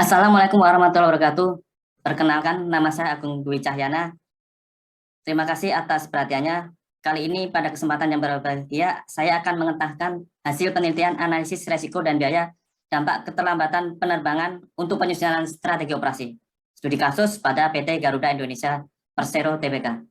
Assalamualaikum warahmatullahi wabarakatuh. Perkenalkan, nama saya Agung Dwi Cahyana. Terima kasih atas perhatiannya. Kali ini pada kesempatan yang berbahagia, saya akan mengetahkan hasil penelitian analisis resiko dan biaya dampak keterlambatan penerbangan untuk penyusunan strategi operasi. Studi kasus pada PT Garuda Indonesia Persero Tbk.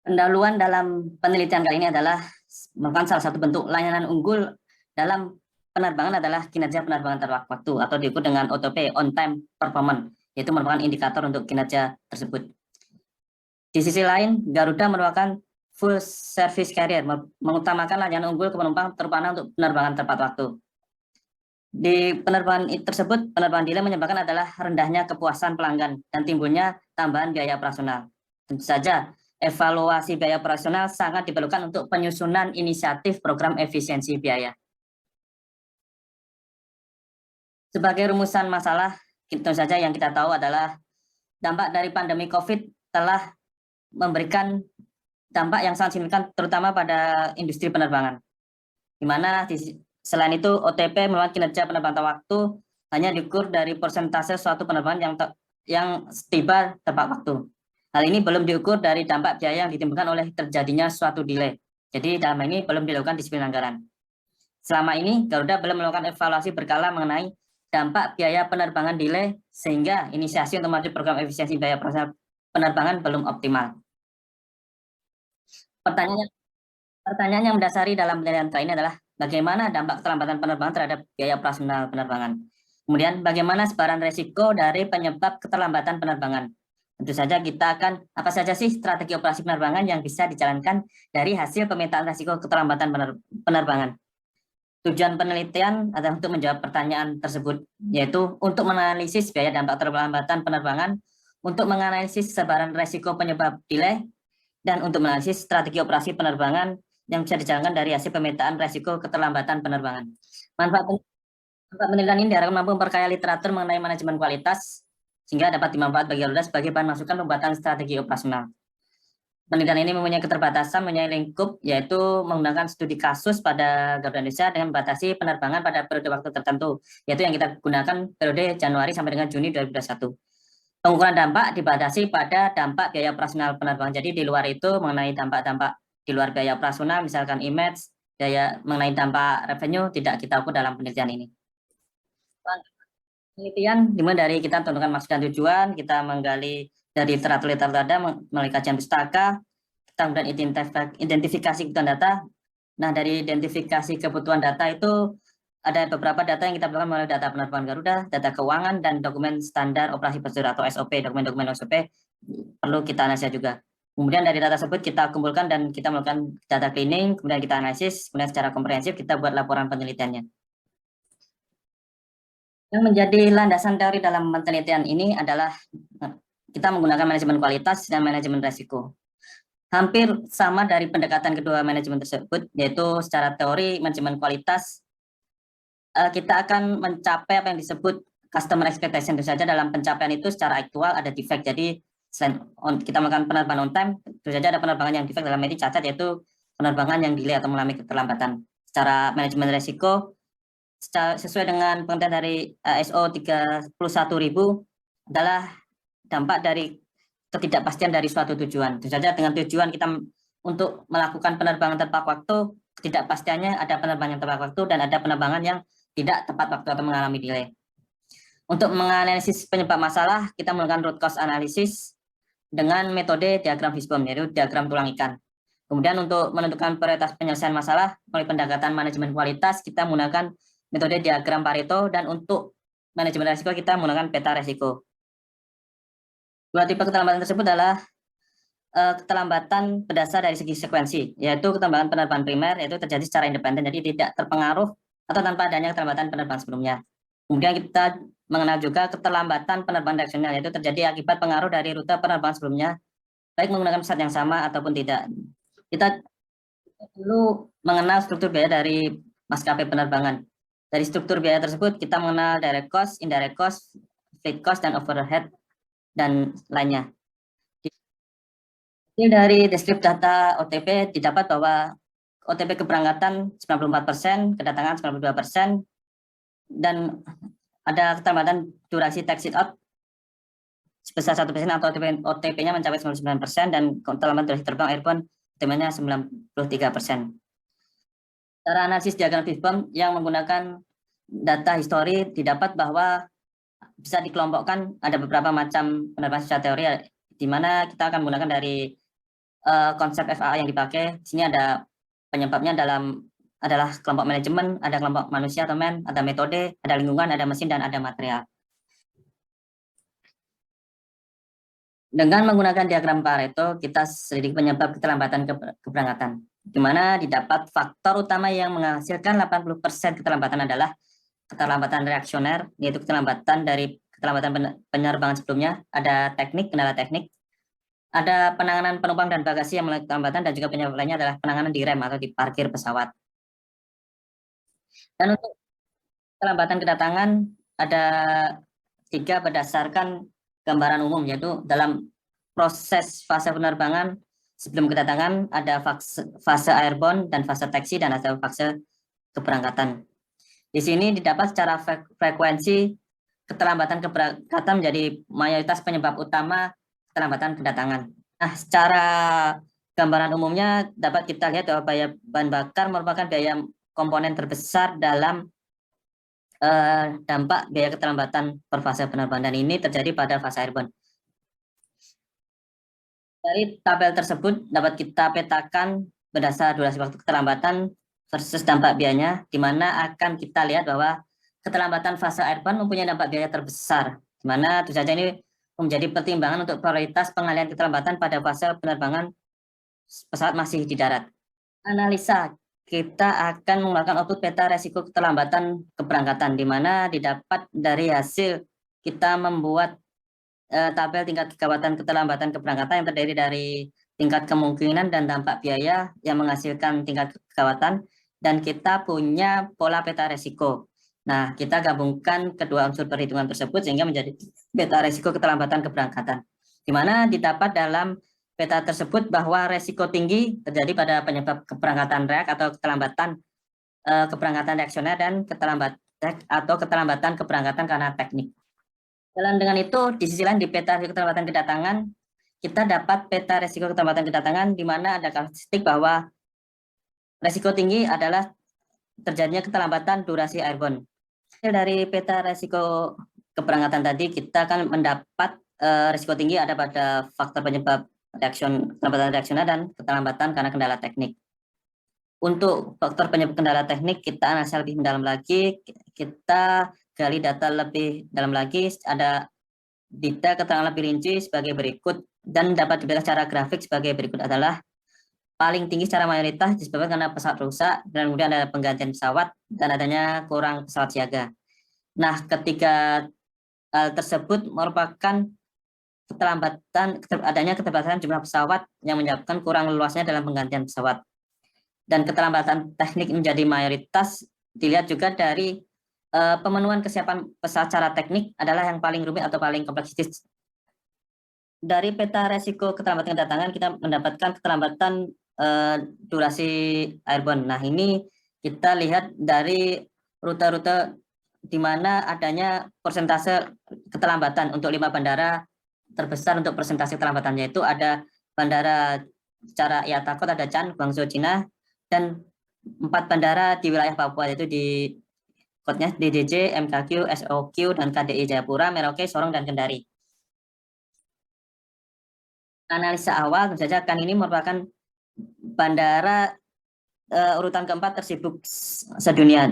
Pendahuluan dalam penelitian kali ini adalah merupakan salah satu bentuk layanan unggul dalam penerbangan adalah kinerja penerbangan tepat waktu atau diukur dengan OTP, on time performance, yaitu merupakan indikator untuk kinerja tersebut. Di sisi lain, Garuda merupakan full service carrier, mengutamakan layanan unggul ke penumpang terutama untuk penerbangan tepat waktu. Di penerbangan tersebut, penerbangan delay menyebabkan adalah rendahnya kepuasan pelanggan dan timbulnya tambahan biaya operasional. Tentu saja, evaluasi biaya operasional sangat diperlukan untuk penyusunan inisiatif program efisiensi biaya. Sebagai rumusan masalah, tentu saja yang kita tahu adalah dampak dari pandemi COVID telah memberikan dampak yang sangat signifikan terutama pada industri penerbangan. Di mana selain itu OTP merupakan kinerja penerbangan waktu hanya diukur dari persentase suatu penerbangan yang tiba tepat waktu. Hal ini belum diukur dari dampak biaya yang ditimbulkan oleh terjadinya suatu delay. Jadi dalam hal ini belum dilakukan disiplin anggaran. Selama ini Garuda belum melakukan evaluasi berkala mengenai dampak biaya penerbangan delay sehingga inisiasi untuk maju program efisiensi biaya penerbangan belum optimal. Pertanyaan yang mendasari dalam penelitian kali ini adalah bagaimana dampak keterlambatan penerbangan terhadap biaya operasional penerbangan. Kemudian bagaimana sebaran resiko dari penyebab keterlambatan penerbangan. Tentu saja kita akan apa saja sih strategi operasi penerbangan yang bisa dijalankan dari hasil pemetaan resiko keterlambatan penerbangan. Tujuan penelitian adalah untuk menjawab pertanyaan tersebut, yaitu untuk menganalisis biaya dampak keterlambatan penerbangan, untuk menganalisis sebaran resiko penyebab delay, dan untuk menganalisis strategi operasi penerbangan yang bisa dijalankan dari hasil pemetaan resiko keterlambatan penerbangan. Manfaat penelitian ini diharapkan mampu memperkaya literatur mengenai manajemen kualitas, sehingga dapat dimanfaatkan bagi Garuda sebagai bahan masukan pembuatan strategi operasional. Penelitian ini mempunyai keterbatasan, mempunyai lingkup, yaitu menggunakan studi kasus pada Garuda Indonesia dengan membatasi penerbangan pada periode waktu tertentu, yaitu yang kita gunakan periode Januari sampai dengan Juni 2021. Pengukuran dampak dibatasi pada dampak biaya operasional penerbangan. Jadi di luar itu mengenai dampak-dampak di luar biaya operasional, misalkan image, biaya mengenai dampak revenue tidak kita ukur dalam penelitian ini. Penelitian dimulai dari kita tentukan maksud dan tujuan, kita menggali dari literatur ada melalui kajian pustaka, kita kemudian identifikasi kebutuhan data. Nah, dari identifikasi kebutuhan data itu ada beberapa data yang kita perlukan melalui data penerbangan Garuda, data keuangan, dan dokumen standar operasi prosedur atau SOP, dokumen-dokumen SOP perlu kita analisa juga. Kemudian dari data tersebut kita kumpulkan dan kita melakukan data cleaning, kemudian kita analisis, kemudian secara komprehensif kita buat laporan penelitiannya. Yang menjadi landasan teori dalam penelitian ini adalah kita menggunakan manajemen kualitas dan manajemen resiko. Hampir sama dari pendekatan kedua manajemen tersebut, yaitu secara teori manajemen kualitas, kita akan mencapai apa yang disebut customer expectation. Tentu saja dalam pencapaian itu secara aktual ada defect. Jadi selain kita melakukan penerbangan on time, tentu saja ada penerbangan yang defect dalam ini cacat, yaitu penerbangan yang delay atau mengalami keterlambatan. Secara manajemen resiko, sesuai dengan pengertian dari ISO 31000 adalah dampak dari ketidakpastian dari suatu tujuan. Tentu saja dengan tujuan kita untuk melakukan penerbangan tepat waktu, ketidakpastiannya ada penerbangan tepat waktu dan ada penerbangan yang tidak tepat waktu atau mengalami delay. Untuk menganalisis penyebab masalah, kita melakukan root cause analysis dengan metode diagram fishbone, yaitu diagram tulang ikan. Kemudian untuk menentukan prioritas penyelesaian masalah melalui pendekatan manajemen kualitas, kita menggunakan metode diagram Pareto, dan untuk manajemen risiko kita menggunakan peta risiko. Dua tipe keterlambatan tersebut adalah keterlambatan berdasar dari segi sekuensi, yaitu keterlambatan penerbangan primer, yaitu terjadi secara independen, jadi tidak terpengaruh atau tanpa adanya keterlambatan penerbangan sebelumnya. Kemudian kita mengenal juga keterlambatan penerbangan reaksional, yaitu terjadi akibat pengaruh dari rute penerbangan sebelumnya, baik menggunakan pesawat yang sama ataupun tidak. Kita perlu mengenal struktur biaya dari maskapai penerbangan. Dari struktur biaya tersebut kita mengenal direct cost, indirect cost, fixed cost, dan overhead, dan lainnya. Ini dari deskripsi data OTP didapat bahwa OTP keberangkatan 94%, kedatangan 92%, dan ada keterlambatan durasi taxi out sebesar 1% atau OTP-nya mencapai 99% dan keterlambatan durasi terbang airborne OTP-nya 93%. Cara analisis diagram fishbone yang menggunakan data histori didapat bahwa bisa dikelompokkan ada beberapa macam penerbangan secara teori, di mana kita akan menggunakan dari konsep FAA yang dipakai. Di sini ada penyebabnya adalah kelompok manajemen, ada kelompok manusia atau man, ada metode, ada lingkungan, ada mesin, dan ada material. Dengan menggunakan diagram Pareto, kita selidiki penyebab keterlambatan keberangkatan, di mana didapat faktor utama yang menghasilkan 80% keterlambatan adalah keterlambatan reaksioner, yaitu keterlambatan dari keterlambatan penerbangan sebelumnya, ada kendala teknik, ada penanganan penumpang dan bagasi yang mengalami keterlambatan, dan juga penyebab lainnya adalah penanganan di rem atau di parkir pesawat. Dan untuk keterlambatan kedatangan ada 3 berdasarkan gambaran umum, yaitu dalam proses fase penerbangan sebelum kedatangan ada fase airborne dan fase taxi dan ada fase keberangkatan. Di sini didapat secara frekuensi keterlambatan keberangkatan menjadi mayoritas penyebab utama keterlambatan kedatangan. Nah, secara gambaran umumnya dapat kita lihat bahwa biaya bahan bakar merupakan biaya komponen terbesar dalam dampak biaya keterlambatan per fase penerbangan, dan ini terjadi pada fase airborne. Dari tabel tersebut dapat kita petakan berdasar durasi waktu keterlambatan versus dampak biayanya, di mana akan kita lihat bahwa keterlambatan fase airborne mempunyai dampak biaya terbesar, di mana tentu saja ini menjadi pertimbangan untuk prioritas pengalihan keterlambatan pada fase penerbangan pesawat masih di darat. Analisa, kita akan menggunakan output peta resiko keterlambatan keberangkatan, di mana didapat dari hasil kita membuat tabel tingkat kegawatan keterlambatan keberangkatan yang terdiri dari tingkat kemungkinan dan dampak biaya yang menghasilkan tingkat kegawatan, dan kita punya pola peta resiko. Nah, kita gabungkan kedua unsur perhitungan tersebut sehingga menjadi peta resiko keterlambatan keberangkatan, di mana didapat dalam peta tersebut bahwa resiko tinggi terjadi pada penyebab keberangkatan reak atau keterlambatan keberangkatan reaksioner dan keterlambatan keberangkatan karena teknik. Jalan dengan itu, di sisi lain di peta resiko keterlambatan kedatangan, kita dapat peta resiko keterlambatan kedatangan di mana ada karakteristik bahwa resiko tinggi adalah terjadinya keterlambatan durasi airborne. Dari peta resiko keberangkatan tadi, kita akan mendapat resiko tinggi ada pada faktor penyebab keterlambatan reaksioner dan keterlambatan karena kendala teknik. Untuk faktor penyebab kendala teknik, kita analisa lebih mendalam lagi, kita gali data lebih dalam lagi, ada data keterangan lebih rinci sebagai berikut, dan dapat dilihat secara grafik sebagai berikut adalah paling tinggi secara mayoritas disebabkan karena pesawat rusak, dan kemudian ada penggantian pesawat, dan adanya kurang pesawat siaga. Nah, ketiga hal tersebut merupakan adanya keterbatasan jumlah pesawat yang menyebabkan kurang luasnya dalam penggantian pesawat. Dan keterlambatan teknik menjadi mayoritas dilihat juga dari pemenuhan kesiapan pesawat secara teknik adalah yang paling rumit atau paling kompleks. Dari peta resiko keterlambatan kedatangan kita mendapatkan keterlambatan durasi airborne. Nah, ini kita lihat dari rute-rute di mana adanya persentase keterlambatan untuk 5 bandara terbesar untuk persentase keterlambatan, yaitu ada bandara secara IATA Code ada Chan, Guangzhou, Cina, dan 4 bandara di wilayah Papua, yaitu di kodenya DJJ, MKQ, SOQ, dan KDI Jayapura, Merauke, Sorong, dan Kendari. Analisa awal tentu saja kan ini merupakan bandara urutan keempat tersibuk sedunia,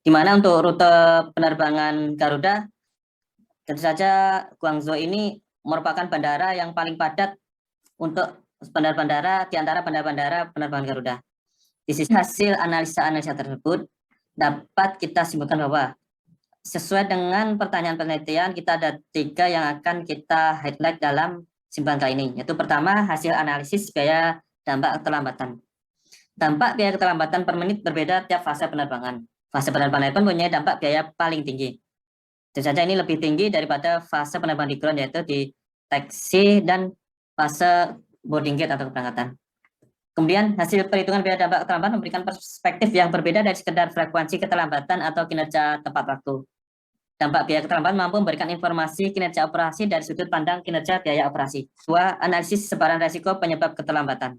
di mana untuk rute penerbangan Garuda tentu saja Guangzhou ini merupakan bandara yang paling padat untuk bandara-bandara di antara bandara-bandara penerbangan Garuda. Di sisi hasil analisa tersebut dapat kita simpulkan bahwa sesuai dengan pertanyaan penelitian, kita ada 3 yang akan kita highlight dalam simpulan kali ini, yaitu pertama, hasil analisis biaya dampak keterlambatan. Dampak biaya keterlambatan per menit berbeda tiap fase penerbangan. Fase penerbangan pun punya dampak biaya paling tinggi. Tentu saja ini lebih tinggi daripada fase penerbangan di ground, yaitu di taxi dan fase boarding gate atau keberangkatan. Kemudian hasil perhitungan biaya dampak keterlambatan memberikan perspektif yang berbeda dari sekedar frekuensi keterlambatan atau kinerja tepat waktu. dampak biaya keterlambatan mampu memberikan informasi kinerja operasi dari sudut pandang kinerja biaya operasi. Dua, analisis sebaran resiko penyebab keterlambatan.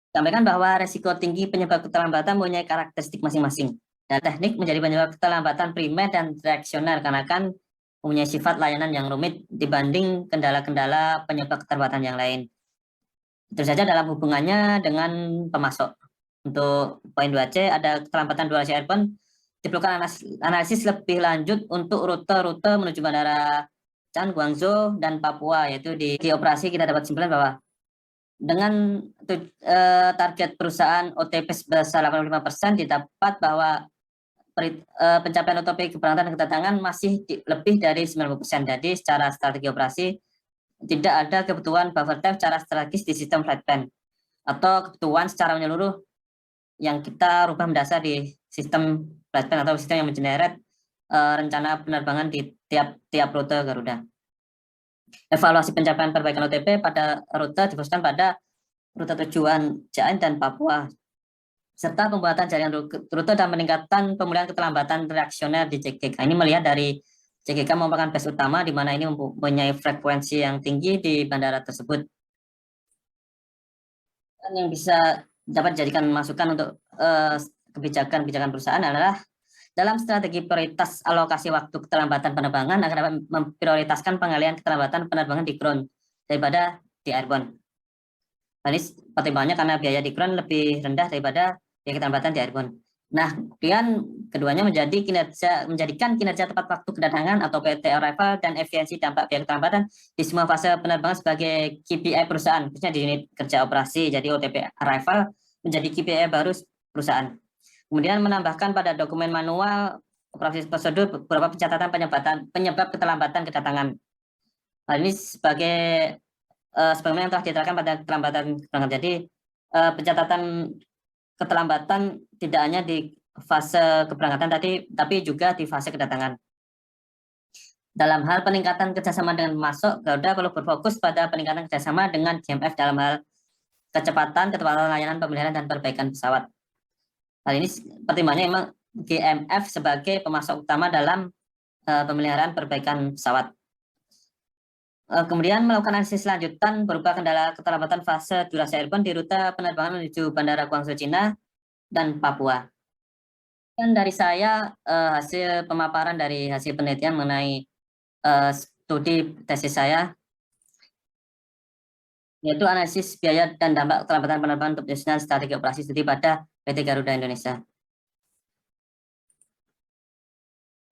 Sampaikan bahwa resiko tinggi penyebab keterlambatan mempunyai karakteristik masing-masing. Dan teknik menjadi penyebab keterlambatan primer dan reaksioner karena kan mempunyai sifat layanan yang rumit dibanding kendala-kendala penyebab keterlambatan yang lain. Itu saja dalam hubungannya dengan pemasok. Untuk poin 2C ada keterlambatan durasi airborne, diperlukan analisis lebih lanjut untuk rute-rute menuju bandara Chan, Guangzhou, dan Papua, yaitu di operasi kita dapat simpulkan bahwa dengan target perusahaan OTP sebesar 85% didapat bahwa pencapaian OTP keberangkatan dan kedatangan masih lebih dari 90%. Jadi secara strategi operasi tidak ada kebutuhan buffer time secara strategis di sistem flight plan atau kebutuhan secara menyeluruh yang kita rubah mendasar di sistem flight plan atau sistem yang mengenerate rencana penerbangan di tiap rute Garuda. Evaluasi pencapaian perbaikan OTP pada rute difokuskan pada rute tujuan JAN dan Papua, serta pembuatan jaringan rute dan peningkatan pemulihan keterlambatan reaksioner di CGK. Ini melihat dari CGK merupakan base utama di mana ini mempunyai frekuensi yang tinggi di bandara tersebut. Dan yang bisa dapat dijadikan masukan untuk kebijakan perusahaan adalah dalam strategi prioritas alokasi waktu keterlambatan penerbangan akan dapat memprioritaskan pengalihan keterlambatan penerbangan di ground daripada di airborne. Ini pertimbangannya karena biaya di ground lebih rendah daripada biaya keterlambatan di airborne. Nah, kemudian keduanya menjadikan kinerja tepat waktu kedatangan atau PT arrival dan efisiensi dampak biaya keterlambatan di semua fase penerbangan sebagai KPI perusahaan, khususnya di unit kerja operasi. Jadi OTP arrival menjadi KPI baru perusahaan. Kemudian menambahkan pada dokumen manual operasi prosedur beberapa pencatatan penyebab keterlambatan kedatangan. Hal ini sebagaimana yang telah diterangkan pada keterlambatan keberangkatan. Jadi pencatatan keterlambatan tidak hanya di fase keberangkatan tapi juga di fase kedatangan. Dalam hal peningkatan kerjasama dengan pemasok, Garuda perlu berfokus pada peningkatan kerjasama dengan GMF dalam hal ketepatan layanan pemeliharaan dan perbaikan pesawat. Hal ini pertimbangannya memang GMF sebagai pemasok utama dalam pemeliharaan perbaikan pesawat. Kemudian melakukan analisis lanjutan berupa kendala keterlambatan fase durasi airborne di rute penerbangan menuju Bandara Guangzhou, Cina, dan Papua. Dan dari saya hasil pemaparan dari hasil penelitian mengenai studi tesis saya, yaitu analisis biaya dan dampak keterlambatan penerbangan untuk penyusunan strategi operasi studi pada PT Garuda Indonesia.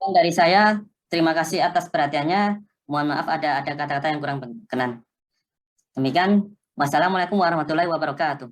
Dan dari saya, terima kasih atas perhatiannya. Mohon maaf ada kata-kata yang kurang berkenan. Demikian, wassalamualaikum warahmatullahi wabarakatuh.